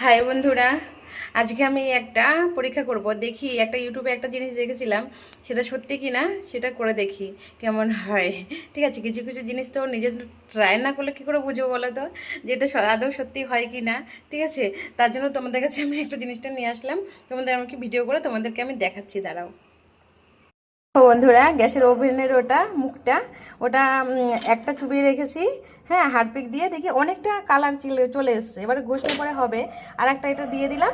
High বন্ধুরা, আজকে আমি একটা পরীক্ষা করব। দেখি একটা ইউটিউবে একটা জিনিস দেখেছিলাম, সেটা সত্যি কি না সেটা করে দেখি কেমন হয়। ঠিক আছে, কিছু কিছু জিনিস তো নিজে ট্রাই না করলে কী করে বুঝবো বলো তো, যে এটা আদৌ সত্যি হয় কি না। ঠিক আছে, তার জন্য তোমাদের কাছে আমি একটা জিনিসটা নিয়ে আসলাম, তোমাদের আমাকে ভিডিও করে তোমাদেরকে আমি দেখাচ্ছি, দাঁড়াও। ও বন্ধুরা, গ্যাসের ওভেনের ওটা মুখটা, ওটা একটা চুবিয়ে রেখেছি। হ্যাঁ, হারপিক দিয়ে দেখি অনেকটা কালার চলে এসছে, এবারে ঘষলে পরে হবে। আর একটা এটা দিয়ে দিলাম।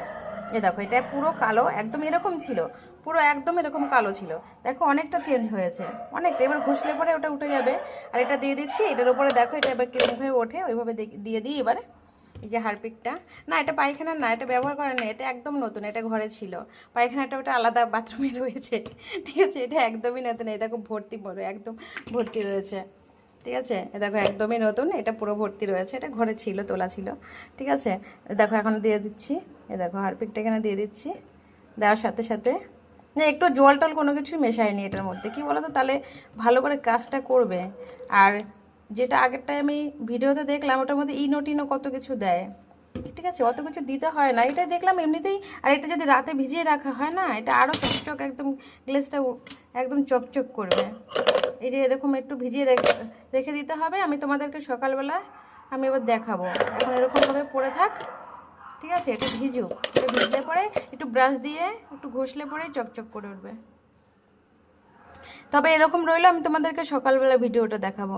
এ দেখো, এটা পুরো কালো একদম এরকম ছিল, পুরো একদম এরকম কালো ছিল। দেখো অনেকটা চেঞ্জ হয়েছে, অনেকটা। এবার ঘষলে পরে ওটা উঠে যাবে। আর এটা দিয়ে দিচ্ছি, এটার উপরে দেখো এটা এবার কিরকমভাবে ওঠে, ওইভাবে দিয়ে দিই এবারে। এই যে হারপিকটা, না এটা পায়খানার না, এটা ব্যবহার করেন না, এটা একদম নতুন, এটা ঘরে ছিল। পায়খানাটা ওটা আলাদা বাথরুমে রয়েছে। ঠিক আছে, এটা একদমই নতুন। এই দেখো ভর্তি, বড় একদম ভর্তি রয়েছে। ঠিক আছে, এ দেখো একদমই নতুন, এটা পুরো ভর্তি রয়েছে, এটা ঘরে ছিল, তোলা ছিল। ঠিক আছে, দেখো এখন দিয়ে দিচ্ছি। এ দেখো হারপিকটা এখানে দিয়ে দিচ্ছি, দেওয়ার সাথে সাথে না একটু জল টল কোনো কিছুই মেশায়নি এটার মধ্যে, কি বলো তো, তাহলে ভালো করে কাজটা করবে। আর যেটা আগেরটায় আমি ভিডিওতে দেখলাম, ওটার মধ্যে ইনো টিনো কত কিছু দেয়। ঠিক আছে, অত কিছু দিতে হয় না, এটা দেখলাম এমনিতেই। আর এটা যদি রাতে ভিজিয়ে রাখা হয় না, এটা আরও চকচক একদম, গ্লেসটা একদম চকচক করবে। এই যে এরকম একটু ভিজিয়ে রেখে দিতে হবে। আমি তোমাদেরকে সকালবেলা আমি এবার দেখাবো। এখন এরকমভাবে পড়ে থাক। ঠিক আছে, এটা ভিজুক, এটা ভিজলে পরে একটু ব্রাশ দিয়ে একটু ঘষলে পরেই চকচক করে উঠবে। তবে এরকম রইলো, আমি তোমাদেরকে সকালবেলা ভিডিওটা দেখাবো।